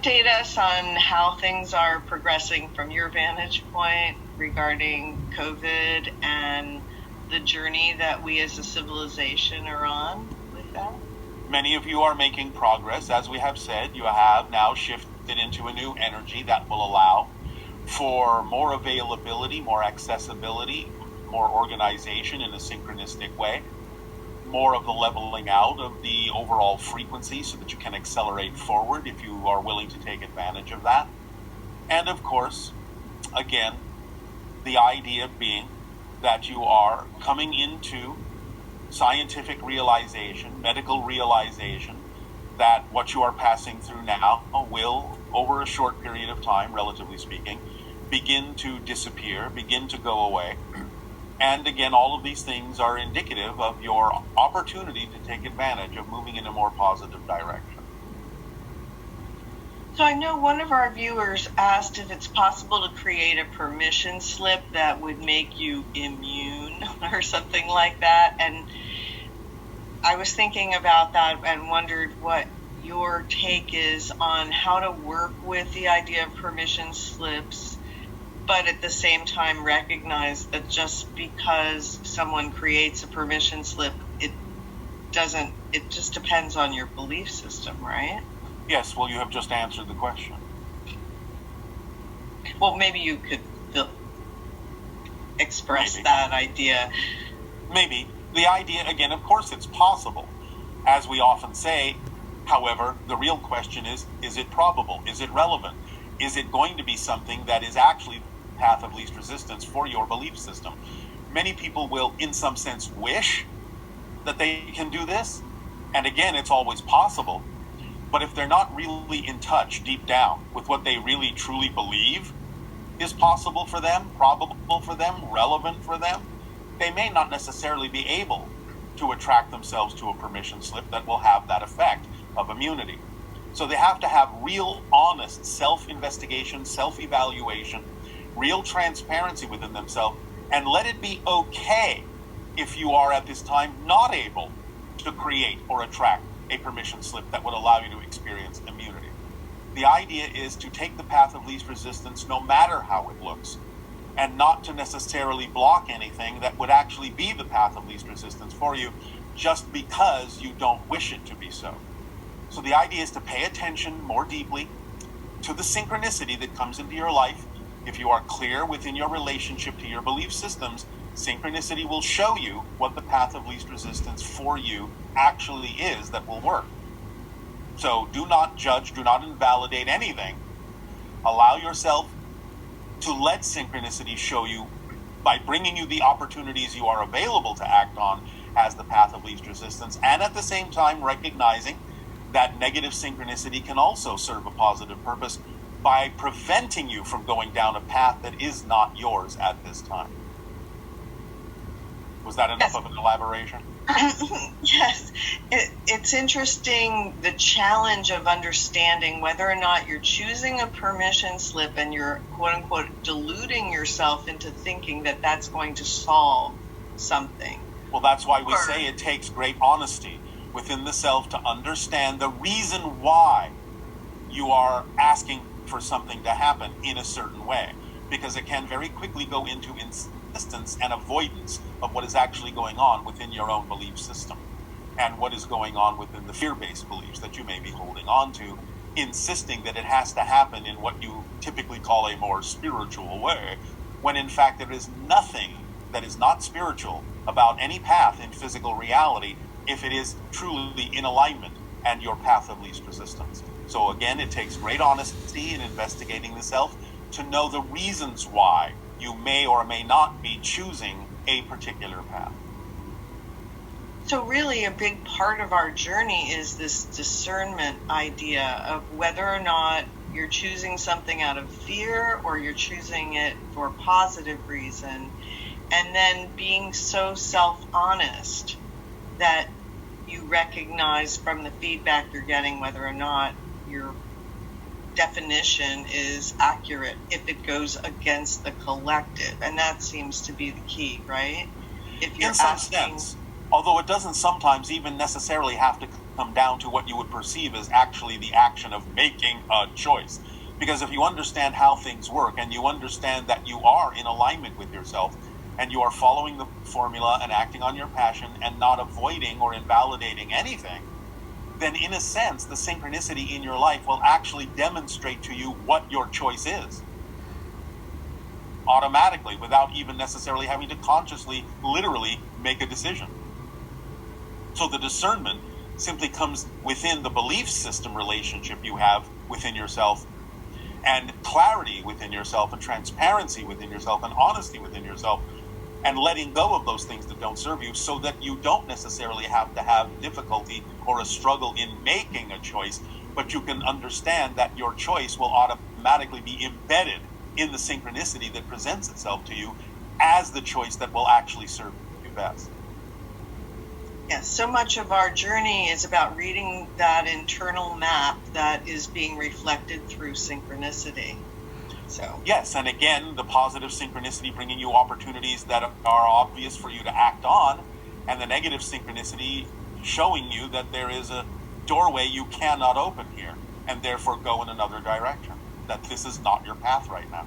update us on how things are progressing from your vantage point regarding COVID and the journey that we as a civilization are on with that? Many of you are making progress. As we have said, you have now shifted into a new energy that will allow for more availability, more accessibility, more organization in a synchronistic way, more of the leveling out of the overall frequency so that you can accelerate forward if you are willing to take advantage of that. And of course, again, the idea being that you are coming into scientific realization, medical realization, that what you are passing through now will, over a short period of time, relatively speaking, begin to disappear, begin to go away. And again, all of these things are indicative of your opportunity to take advantage of moving in a more positive direction. So I know one of our viewers asked if it's possible to create a permission slip that would make you immune or something like that. And I was thinking about that and wondered what your take is on how to work with the idea of permission slips, but at the same time recognize that just because someone creates a permission slip, it just depends on your belief system, right? Yes, well, you have just answered the question. Well, maybe you could express that idea. Maybe. The idea, again, of course it's possible. As we often say, however, the real question is it probable? Is it relevant? Is it going to be something that is actually path of least resistance for your belief system? Many people will, in some sense, wish that they can do this. And again, it's always possible. But if they're not really in touch deep down with what they really truly believe is possible for them, probable for them, relevant for them, they may not necessarily be able to attract themselves to a permission slip that will have that effect of immunity. So they have to have real, honest self-investigation, self-evaluation, real transparency within themselves, and let it be okay if you are at this time not able to create or attract a permission slip that would allow you to experience immunity. The idea is to take the path of least resistance no matter how it looks, and not to necessarily block anything that would actually be the path of least resistance for you just because you don't wish it to be so. So the idea is to pay attention more deeply to the synchronicity that comes into your life. If you are clear within your relationship to your belief systems, synchronicity will show you what the path of least resistance for you actually is that will work. So do not judge, do not invalidate anything. Allow yourself to let synchronicity show you by bringing you the opportunities you are available to act on as the path of least resistance, and at the same time recognizing that negative synchronicity can also serve a positive purpose by preventing you from going down a path that is not yours at this time. Was that enough of an elaboration? Yes. It's interesting, the challenge of understanding whether or not you're choosing a permission slip and you're, quote unquote, deluding yourself into thinking that that's going to solve something. Well, that's why we say it takes great honesty within the self to understand the reason why you are asking for something to happen in a certain way, because it can very quickly go into insistence and avoidance of what is actually going on within your own belief system and what is going on within the fear-based beliefs that you may be holding on to, insisting that it has to happen in what you typically call a more spiritual way, when in fact there is nothing that is not spiritual about any path in physical reality if it is truly in alignment and your path of least resistance. So again, it takes great honesty in investigating the self to know the reasons why you may or may not be choosing a particular path. So really a big part of our journey is this discernment idea of whether or not you're choosing something out of fear or you're choosing it for a positive reason, and then being so self-honest that you recognize from the feedback you're getting whether or not your definition is accurate if it goes against the collective. And that seems to be the key, right? If you're in some sense, although it doesn't sometimes even necessarily have to come down to what you would perceive as actually the action of making a choice. Because if you understand how things work and you understand that you are in alignment with yourself and you are following the formula and acting on your passion and not avoiding or invalidating anything, then in a sense, the synchronicity in your life will actually demonstrate to you what your choice is. Automatically, without even necessarily having to consciously, literally make a decision. So the discernment simply comes within the belief system relationship you have within yourself, and clarity within yourself, and transparency within yourself, and honesty within yourself, and letting go of those things that don't serve you, so that you don't necessarily have to have difficulty or a struggle in making a choice, but you can understand that your choice will automatically be embedded in the synchronicity that presents itself to you as the choice that will actually serve you best. Yes, so much of our journey is about reading that internal map that is being reflected through synchronicity. So yes, and again, the positive synchronicity bringing you opportunities that are obvious for you to act on, and the negative synchronicity showing you that there is a doorway you cannot open here, and therefore go in another direction, that this is not your path right now.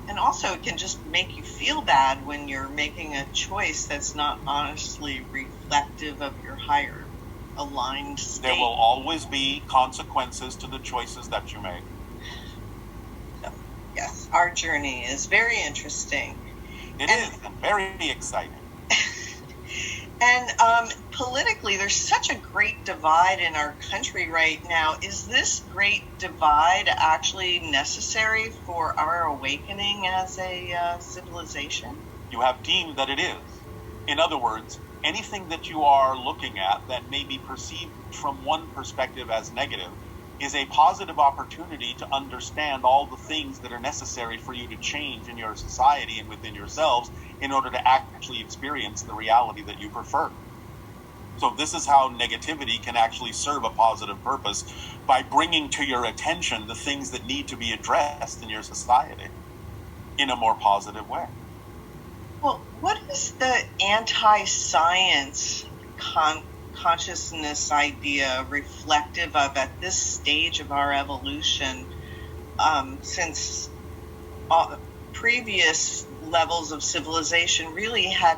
And also it can just make you feel bad when you're making a choice that's not honestly reflective of your higher aligned state. There will always be consequences to the choices that you make. So, yes, our journey is very interesting. It is, and very exciting. And politically, there's such a great divide in our country right now. Is this great divide actually necessary for our awakening as a civilization? You have deemed that it is. In other words, anything that you are looking at that may be perceived from one perspective as negative is a positive opportunity to understand all the things that are necessary for you to change in your society and within yourselves in order to actually experience the reality that you prefer. So this is how negativity can actually serve a positive purpose, by bringing to your attention the things that need to be addressed in your society in a more positive way. Well, what is the anti-science consciousness idea reflective of at this stage of our evolution, since previous levels of civilization really had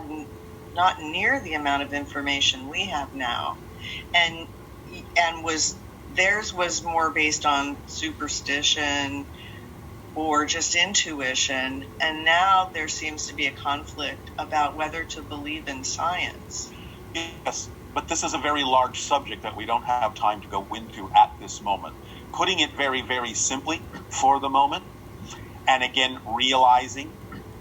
not near the amount of information we have now, and theirs was more based on superstition or just intuition, and now there seems to be a conflict about whether to believe in science. Yes, but this is a very large subject that we don't have time to go into at this moment. Putting it very, very simply for the moment, and again, realizing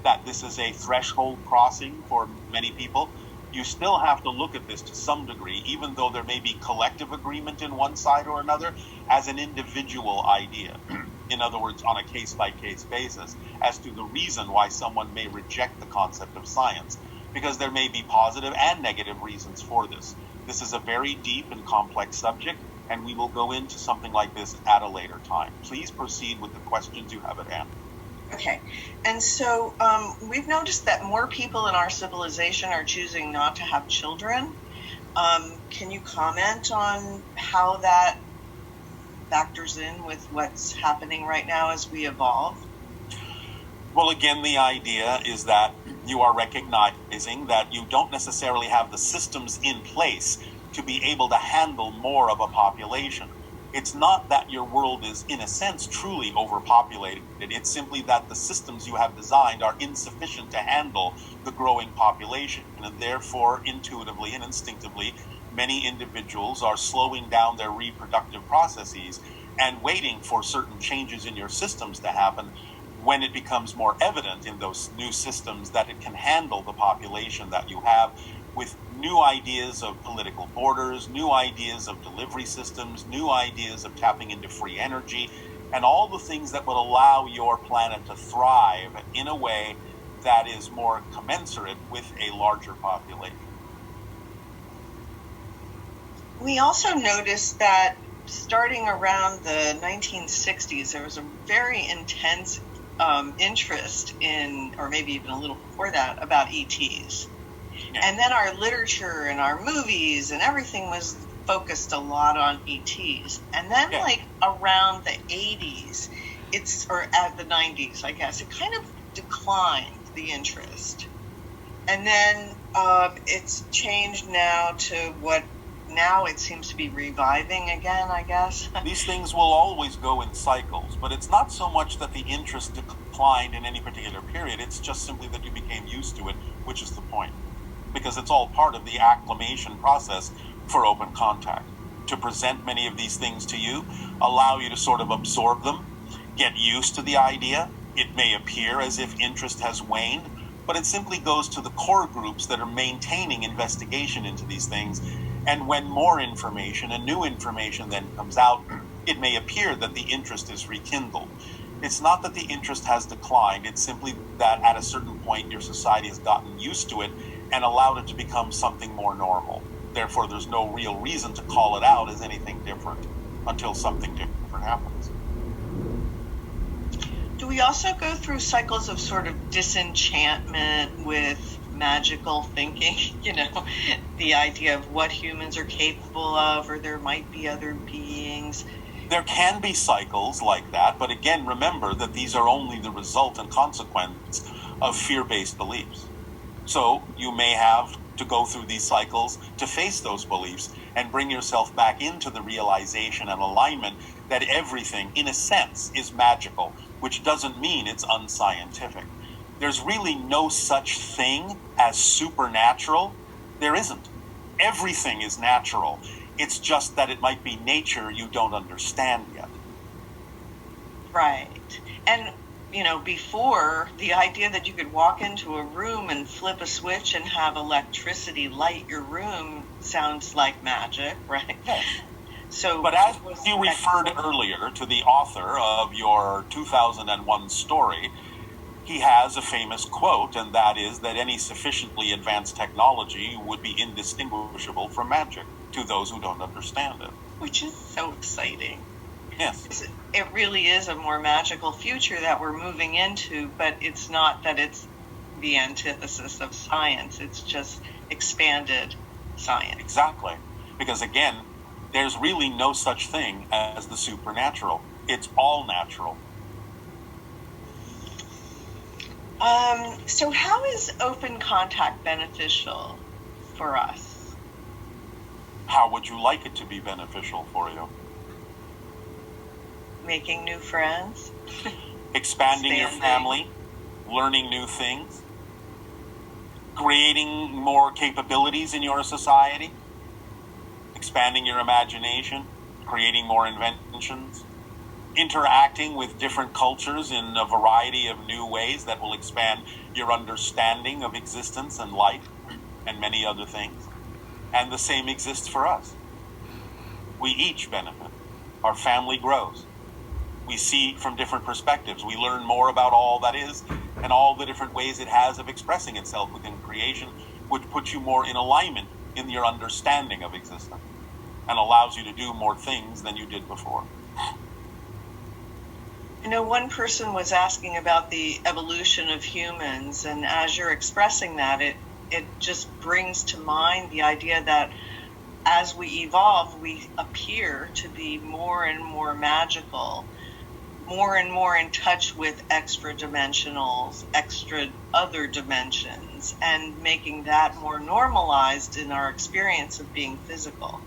that this is a threshold crossing for many people, you still have to look at this to some degree, even though there may be collective agreement in one side or another, as an individual idea. In other words, on a case-by-case basis, as to the reason why someone may reject the concept of science, because there may be positive and negative reasons for this. This is a very deep and complex subject, and we will go into something like this at a later time. Please proceed with the questions you have at hand. Okay, and so we've noticed that more people in our civilization are choosing not to have children. Can you comment on how that factors in with what's happening right now as we evolve? Well, again, the idea is that you are recognizing that you don't necessarily have the systems in place to be able to handle more of a population. It's not that your world is, in a sense, truly overpopulated. It's simply that the systems you have designed are insufficient to handle the growing population. And therefore, intuitively and instinctively, many individuals are slowing down their reproductive processes and waiting for certain changes in your systems to happen, when it becomes more evident in those new systems that it can handle the population that you have, with new ideas of political borders, new ideas of delivery systems, new ideas of tapping into free energy, and all the things that will allow your planet to thrive in a way that is more commensurate with a larger population. We also noticed that starting around the 1960s, there was a very intense interest in, or maybe even a little before that, about ETs. Yeah. And then our literature and our movies and everything was focused a lot on ETs. And then Yeah. like around the 80s, or at the 90s, I guess, it kind of declined, the interest. And then it's changed now to what now it seems to be reviving again, I guess. These things will always go in cycles, but it's not so much that the interest declined in any particular period, it's just simply that you became used to it, which is the point. Because it's all part of the acclimation process for open contact. To present many of these things to you, allow you to sort of absorb them, get used to the idea. It may appear as if interest has waned, but it simply goes to the core groups that are maintaining investigation into these things. And when more information and new information then comes out, it may appear that the interest is rekindled. It's not that the interest has declined, it's simply that at a certain point your society has gotten used to it and allowed it to become something more normal. Therefore, there's no real reason to call it out as anything different until something different happens. Do we also go through cycles of sort of disenchantment with magical thinking? You know, the idea of what humans are capable of, or there might be other beings. There can be cycles like that, but again, remember that these are only the result and consequence of fear-based beliefs. So you may have to go through these cycles to face those beliefs and bring yourself back into the realization and alignment that everything, in a sense, is magical, which doesn't mean it's unscientific. There's really no such thing as supernatural. There isn't. Everything is natural. It's just that it might be nature you don't understand yet. Right. And, you know, before, the idea that you could walk into a room and flip a switch and have electricity light your room sounds like magic, right? Yes. So, but as you referred earlier to the author of your 2001 story, he has a famous quote, and that is that any sufficiently advanced technology would be indistinguishable from magic to those who don't understand it. Which is so exciting. Yes. It really is a more magical future that we're moving into, but it's not that it's the antithesis of science. It's just expanded science. Exactly. Because again, there's really no such thing as the supernatural. It's all natural. So how is open contact beneficial for us? How would you like it to be beneficial for you? Making new friends? Expanding your family? Learning new things? Creating more capabilities in your society? Expanding your imagination? Creating more inventions? Interacting with different cultures in a variety of new ways that will expand your understanding of existence and life and many other things. And the same exists for us. We each benefit. Our family grows. We see from different perspectives. We learn more about all that is and all the different ways it has of expressing itself within creation, which puts you more in alignment in your understanding of existence and allows you to do more things than you did before. You know, one person was asking about the evolution of humans, and as you're expressing that, it just brings to mind the idea that as we evolve, we appear to be more and more magical, more and more in touch with extra dimensionals, extra other dimensions, and making that more normalized in our experience of being physical.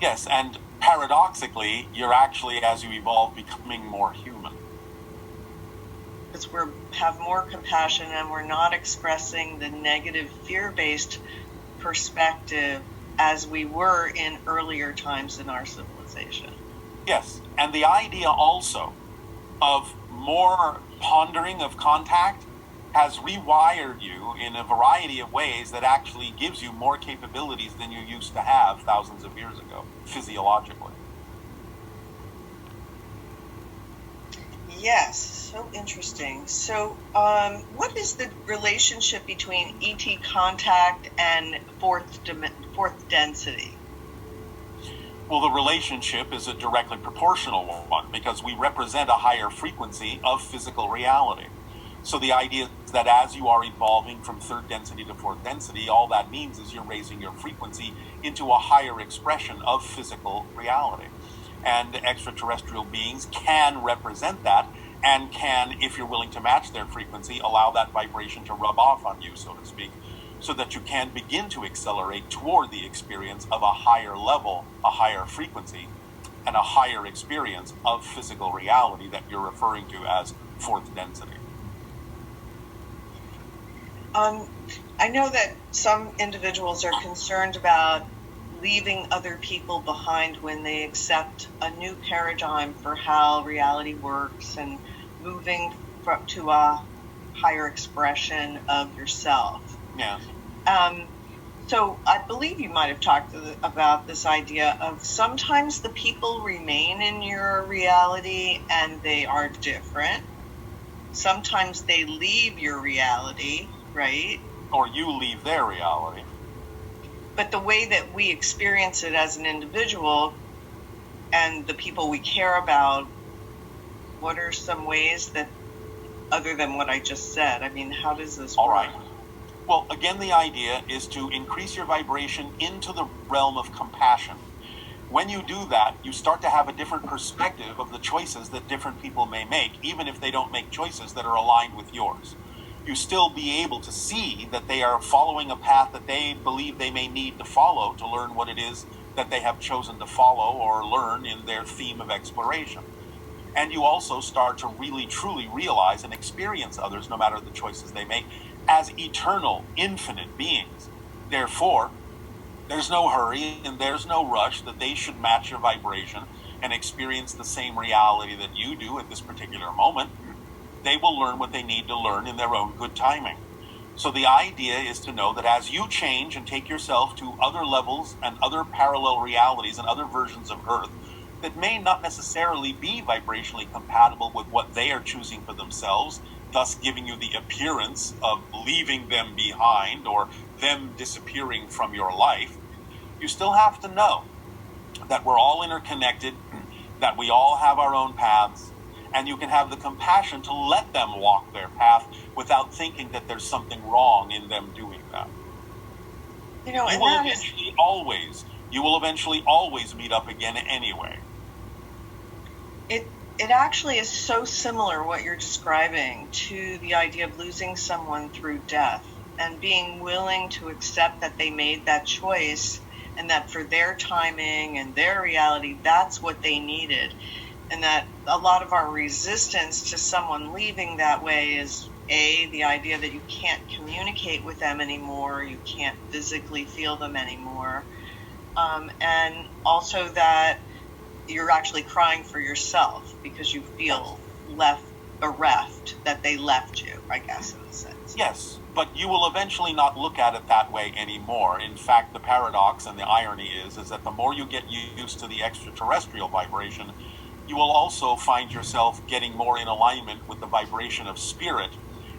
Yes, and paradoxically, you're actually, as you evolve, becoming more human. Because we have more compassion and we're not expressing the negative fear-based perspective as we were in earlier times in our civilization. Yes, and the idea also of more pondering of contact has rewired you in a variety of ways that actually gives you more capabilities than you used to have thousands of years ago, physiologically. Yes, so interesting. So, what is the relationship between ET contact and fourth density? Well, the relationship is a directly proportional one because we represent a higher frequency of physical reality. So the idea is that as you are evolving from third density to fourth density, all that means is you're raising your frequency into a higher expression of physical reality. And extraterrestrial beings can represent that and can, if you're willing to match their frequency, allow that vibration to rub off on you, so to speak, so that you can begin to accelerate toward the experience of a higher level, a higher frequency, and a higher experience of physical reality that you're referring to as fourth density. I know that some individuals are concerned about leaving other people behind when they accept a new paradigm for how reality works and moving to a higher expression of yourself. Yeah. So I believe you might have talked about this idea of sometimes the people remain in your reality and they are different. Sometimes they leave your reality, right? Or you leave their reality. But the way that we experience it as an individual and the people we care about, what are some ways that, other than what I just said? I mean, how does this work? All right. Well, again, the idea is to increase your vibration into the realm of compassion. When you do that, you start to have a different perspective of the choices that different people may make, even if they don't make choices that are aligned with yours. You still be able to see that they are following a path that they believe they may need to follow to learn what it is that they have chosen to follow or learn in their theme of exploration. And you also start to really, truly realize and experience others, no matter the choices they make, as eternal, infinite beings. Therefore, there's no hurry and there's no rush that they should match your vibration and experience the same reality that you do at this particular moment. They will learn what they need to learn in their own good timing. So the idea is to know that as you change and take yourself to other levels and other parallel realities and other versions of Earth that may not necessarily be vibrationally compatible with what they are choosing for themselves, thus giving you the appearance of leaving them behind or them disappearing from your life, you still have to know that we're all interconnected, that we all have our own paths, and you can have the compassion to let them walk their path without thinking that there's something wrong in them doing that. You know, you will eventually always meet up again anyway. It actually is so similar, what you're describing, to the idea of losing someone through death and being willing to accept that they made that choice and that for their timing and their reality, that's what they needed. And that a lot of our resistance to someone leaving that way is, A, the idea that you can't communicate with them anymore, you can't physically feel them anymore, and also that you're actually crying for yourself because you feel bereft that they left you, I guess, in a sense. Yes, but you will eventually not look at it that way anymore. In fact, the paradox and the irony is that the more you get used to the extraterrestrial vibration, you will also find yourself getting more in alignment with the vibration of spirit,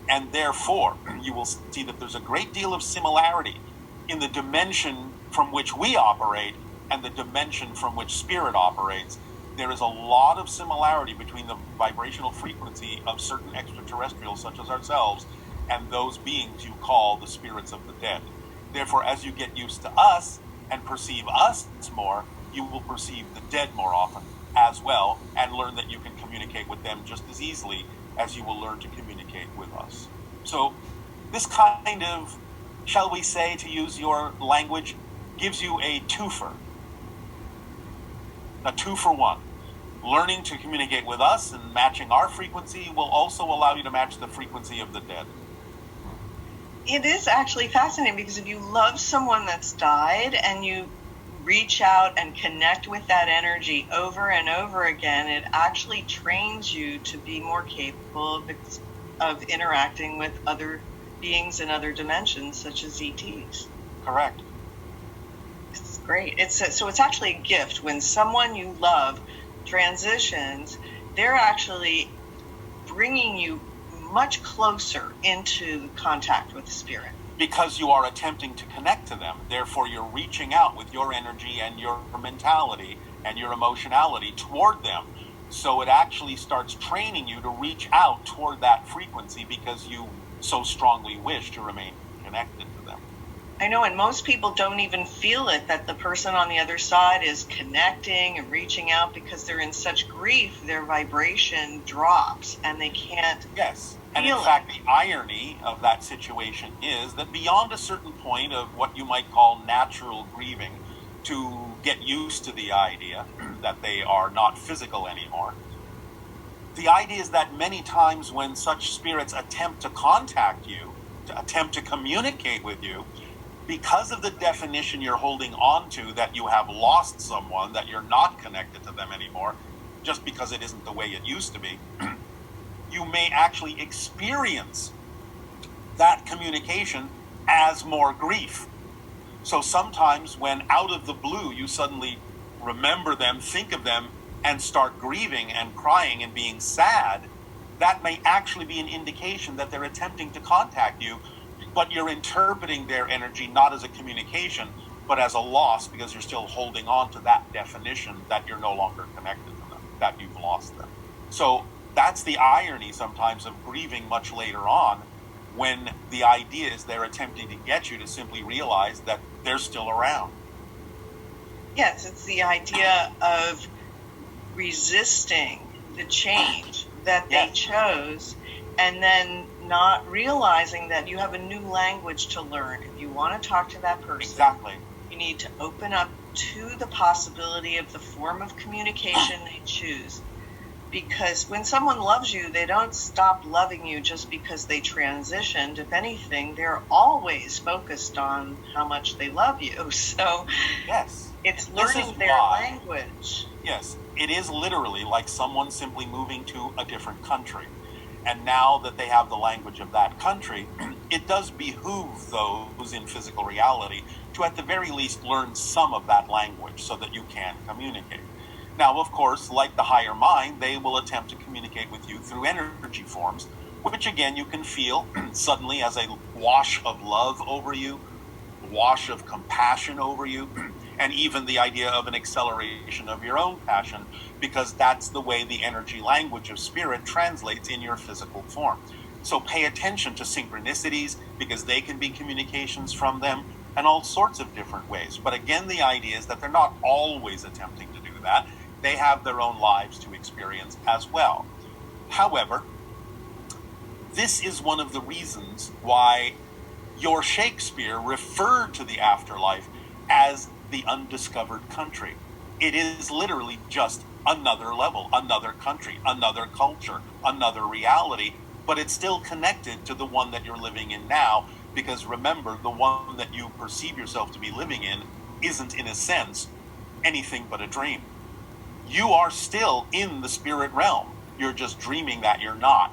and therefore you will see that there's a great deal of similarity in the dimension from which we operate and the dimension from which spirit operates. There is a lot of similarity between the vibrational frequency of certain extraterrestrials such as ourselves and those beings you call the spirits of the dead. Therefore, as you get used to us and perceive us more, you will perceive the dead more often as well, and learn that you can communicate with them just as easily as you will learn to communicate with us. So this kind of, shall we say, to use your language, gives you a twofer. A 2-for-1. Learning to communicate with us and matching our frequency will also allow you to match the frequency of the dead. It is actually fascinating because if you love someone that's died and you reach out and connect with that energy over and over again, it actually trains you to be more capable of interacting with other beings in other dimensions, such as ETs. Correct. It's great. So it's actually a gift. When someone you love transitions, they're actually bringing you much closer into contact with the spirit. Because you are attempting to connect to them. Therefore, you're reaching out with your energy and your mentality and your emotionality toward them, So it actually starts training you to reach out toward that frequency because you so strongly wish to remain connected to them. I know, and most people don't even feel it, that the person on the other side is connecting and reaching out, because they're in such grief, their vibration drops and they can't. Yes. And in fact, the irony of that situation is that beyond a certain point of what you might call natural grieving, to get used to the idea that they are not physical anymore, the idea is that many times when such spirits attempt to contact you, to attempt to communicate with you, because of the definition you're holding on to that you have lost someone, that you're not connected to them anymore, just because it isn't the way it used to be, you may actually experience that communication as more grief. So sometimes when out of the blue you suddenly remember them, think of them, and start grieving and crying and being sad, that may actually be an indication that they're attempting to contact you, but you're interpreting their energy not as a communication, but as a loss, because you're still holding on to that definition that you're no longer connected to them, that you've lost them. So that's the irony sometimes of grieving much later on, when the idea is they're attempting to get you to simply realize that they're still around. Yes, it's the idea of resisting the change that they chose, and then not realizing that you have a new language to learn. If you want to talk to that person, you need to open up to the possibility of the form of communication they choose. Because when someone loves you, they don't stop loving you just because they transitioned. If anything, they're always focused on how much they love you. So it's learning their language. Yes, it is literally like someone simply moving to a different country. And now that they have the language of that country, it does behoove those in physical reality to at the very least learn some of that language so that you can communicate. Now, of course, like the higher mind, they will attempt to communicate with you through energy forms, which again you can feel suddenly as a wash of love over you, wash of compassion over you, and even the idea of an acceleration of your own passion, because that's the way the energy language of spirit translates in your physical form. So pay attention to synchronicities, because they can be communications from them in all sorts of different ways. But again, the idea is that they're not always attempting to do that. They have their own lives to experience as well. However, this is one of the reasons why your Shakespeare referred to the afterlife as the undiscovered country. It is literally just another level, another country, another culture, another reality, but it's still connected to the one that you're living in now, because remember, the one that you perceive yourself to be living in isn't, in a sense, anything but a dream. You are still in the spirit realm. You're just dreaming that you're not.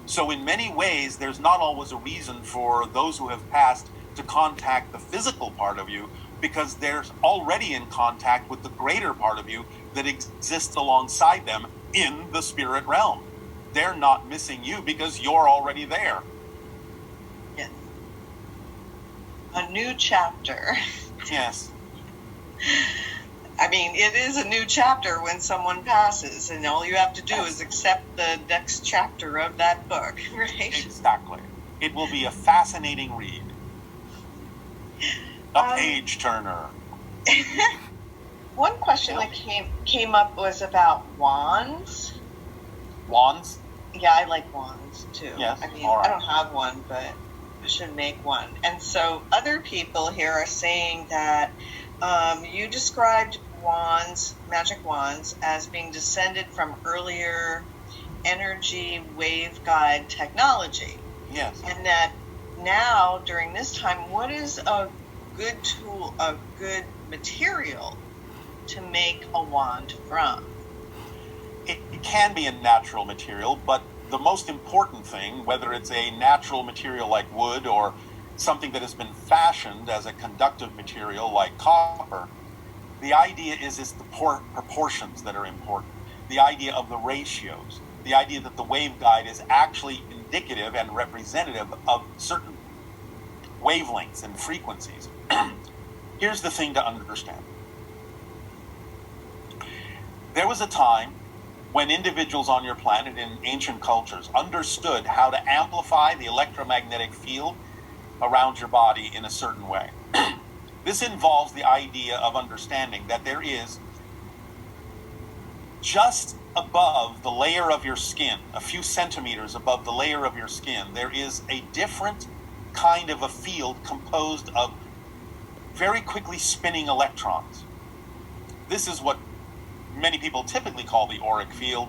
So in many ways, there's not always a reason for those who have passed to contact the physical part of you, because they're already in contact with the greater part of you that exists alongside them in the spirit realm. They're not missing you because you're already there. Yes. A new chapter. Yes. I mean, it is a new chapter when someone passes, and all you have to do is accept the next chapter of that book, right? Exactly. It will be a fascinating read. A page turner. One question that came up was about wands. Wands? Yeah, I like wands too. Yes. I mean, I don't have one, but I should make one. And so other people here are saying that you described wands, magic wands, as being descended from earlier energy waveguide technology. Yes. And that now, during this time, what is a good tool, a good material to make a wand from? It can be a natural material, but the most important thing, whether it's a natural material like wood or something that has been fashioned as a conductive material like copper, the idea is the proportions that are important. The idea of the ratios. The idea that the waveguide is actually indicative and representative of certain wavelengths and frequencies. Here's the thing to understand. There was a time when individuals on your planet in ancient cultures understood how to amplify the electromagnetic field around your body in a certain way. This involves the idea of understanding that there is, just above the layer of your skin, a few centimeters above the layer of your skin, there is a different kind of a field composed of very quickly spinning electrons. This is what many people typically call the auric field,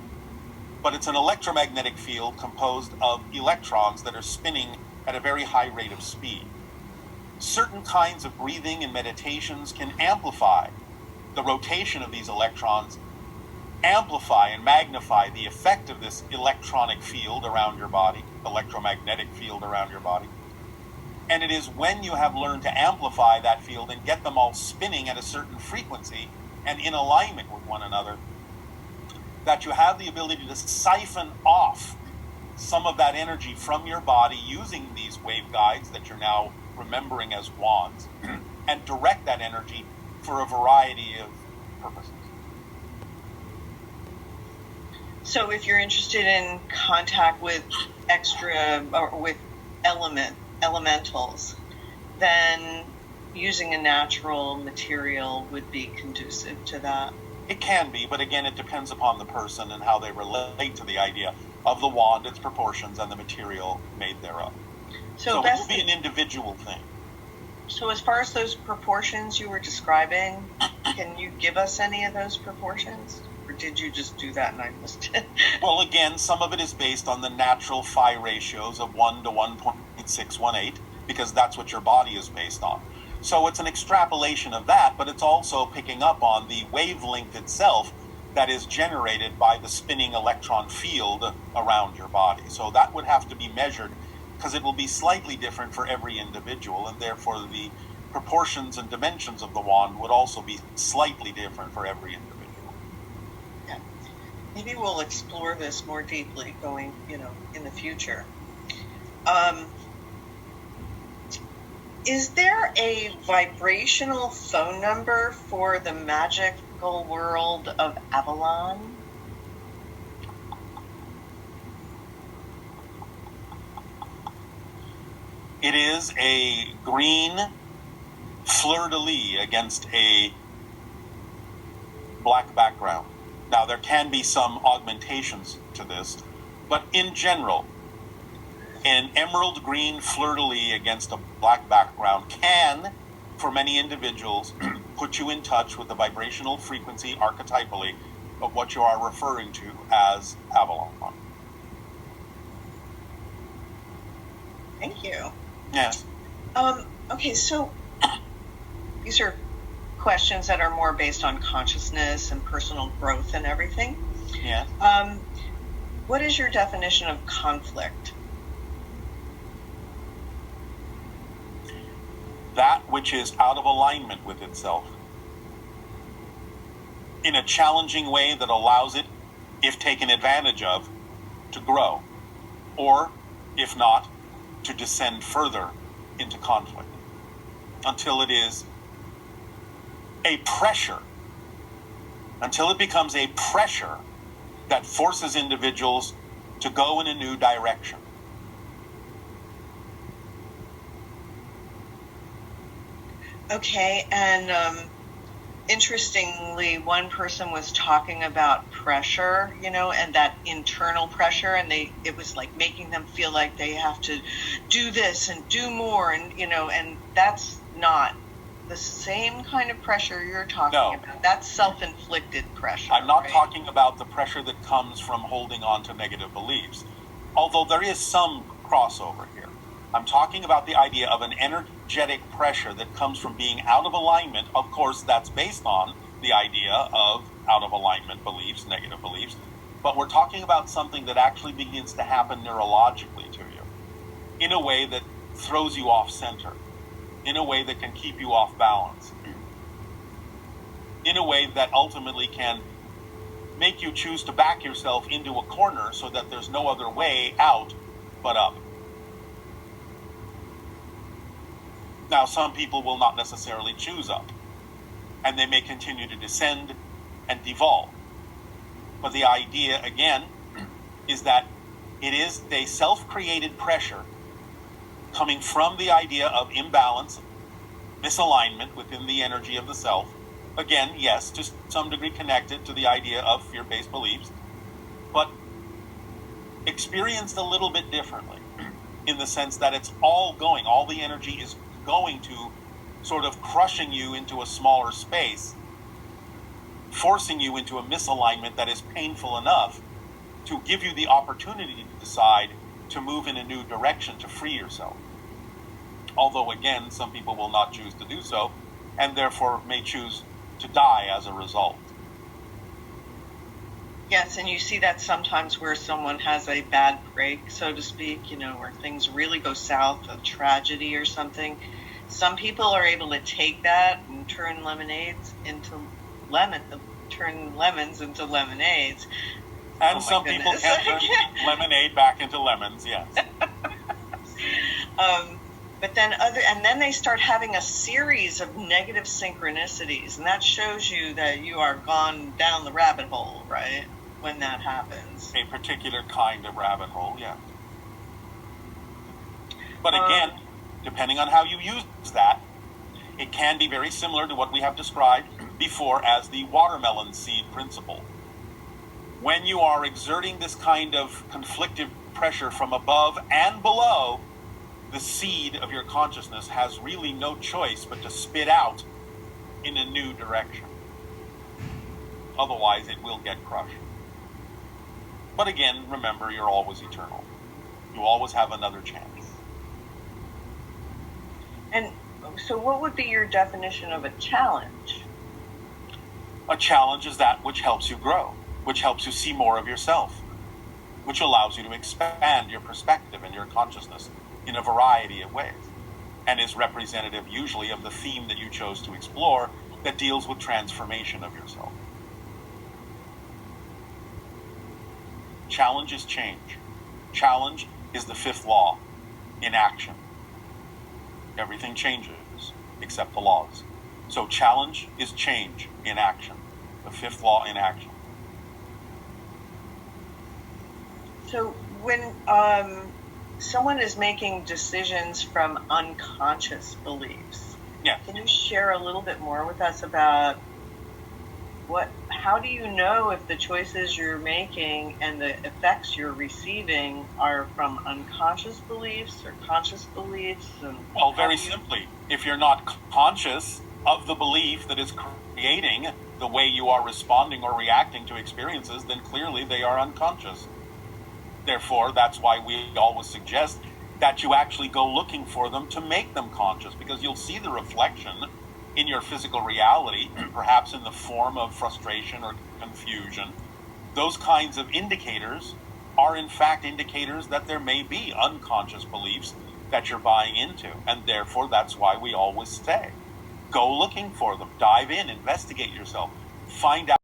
but it's an electromagnetic field composed of electrons that are spinning at a very high rate of speed. Certain kinds of breathing and meditations can amplify the rotation of these electrons, amplify and magnify the effect of this electronic field around your body, electromagnetic field around your body. And it is when you have learned to amplify that field and get them all spinning at a certain frequency and in alignment with one another, that you have the ability to siphon off some of that energy from your body using these waveguides that you're now remembering as wands, and direct that energy for a variety of purposes. So if you're interested in contact with extra or with elementals, then using a natural material would be conducive to that. It can be, but again, it depends upon the person and how they relate to the idea of the wand, its proportions, and the material made thereof. So it will be an individual thing. So as far as those proportions you were describing, can you give us any of those proportions? Or did you just do that and I missed it? Well, again, some of it is based on the natural phi ratios of 1 to 1.618, because that's what your body is based on. So it's an extrapolation of that, but it's also picking up on the wavelength itself that is generated by the spinning electron field around your body. So that would have to be measured, because it will be slightly different for every individual, and therefore the proportions and dimensions of the wand would also be slightly different for every individual. Yeah. Maybe we'll explore this more deeply going, in the future. Is there a vibrational phone number for the magical world of Avalon? It is a green fleur-de-lis against a black background. Now, there can be some augmentations to this, but in general, an emerald green fleur-de-lis against a black background can, for many individuals, put you in touch with the vibrational frequency archetypally of what you are referring to as Avalon. Thank you. Yes. Okay, so these are questions that are more based on consciousness and personal growth and everything. Yes. What is your definition of conflict? That which is out of alignment with itself in a challenging way that allows it, if taken advantage of, to grow, or, if not, to descend further into conflict until it is a pressure, until it becomes a pressure that forces individuals to go in a new direction. Okay, and interestingly, one person was talking about pressure, and that internal pressure, and it was like making them feel like they have to do this and do more, and and that's not the same kind of pressure you're talking about. That's self-inflicted pressure. I'm not talking about the pressure that comes from holding on to negative beliefs, although there is some crossover here. I'm talking about the idea of an energetic pressure that comes from being out of alignment. Of course, that's based on the idea of out of alignment beliefs, negative beliefs. But we're talking about something that actually begins to happen neurologically to you in a way that throws you off center, in a way that can keep you off balance, in a way that ultimately can make you choose to back yourself into a corner so that there's no other way out but up. Now, some people will not necessarily choose up, and they may continue to descend and devolve. But the idea, again, is that it is a self-created pressure coming from the idea of imbalance, misalignment within the energy of the self. Again, yes, to some degree connected to the idea of fear-based beliefs, but experienced a little bit differently in the sense that it's all the energy is going to sort of crushing you into a smaller space, forcing you into a misalignment that is painful enough to give you the opportunity to decide to move in a new direction to free yourself. Although, again, some people will not choose to do so, and therefore may choose to die as a result. Yes, and you see that sometimes where someone has a bad break, so to speak, where things really go south, a tragedy or something. Some people are able to take that and turn lemons into lemonades. And some people can turn lemonade back into lemons, yes. But then they start having a series of negative synchronicities, and that shows you that you are gone down the rabbit hole, right? When that happens. A particular kind of rabbit hole, yeah. But again, depending on how you use that, it can be very similar to what we have described before as the watermelon seed principle. When you are exerting this kind of conflictive pressure from above and below, the seed of your consciousness has really no choice but to spit out in a new direction. Otherwise, it will get crushed. But again, remember, you're always eternal. You always have another chance. And so what would be your definition of a challenge? A challenge is that which helps you grow, which helps you see more of yourself, which allows you to expand your perspective and your consciousness in a variety of ways, and is representative usually of the theme that you chose to explore that deals with transformation of yourself. Challenge is change. Challenge is the fifth law in action. Everything changes except the laws. So challenge is change in action. The fifth law in action. So when someone is making decisions from unconscious beliefs, yes. Can you share a little bit more with us about how do you know if the choices you're making and the effects you're receiving are from unconscious beliefs or conscious beliefs? Well, very simply, if you're not conscious of the belief that is creating the way you are responding or reacting to experiences, then clearly they are unconscious. Therefore, that's why we always suggest that you actually go looking for them to make them conscious, because you'll see the reflection in your physical reality, perhaps in the form of frustration or confusion. Those kinds of indicators are in fact indicators that there may be unconscious beliefs that you're buying into, and therefore that's why we always say, go looking for them, dive in, investigate yourself, find out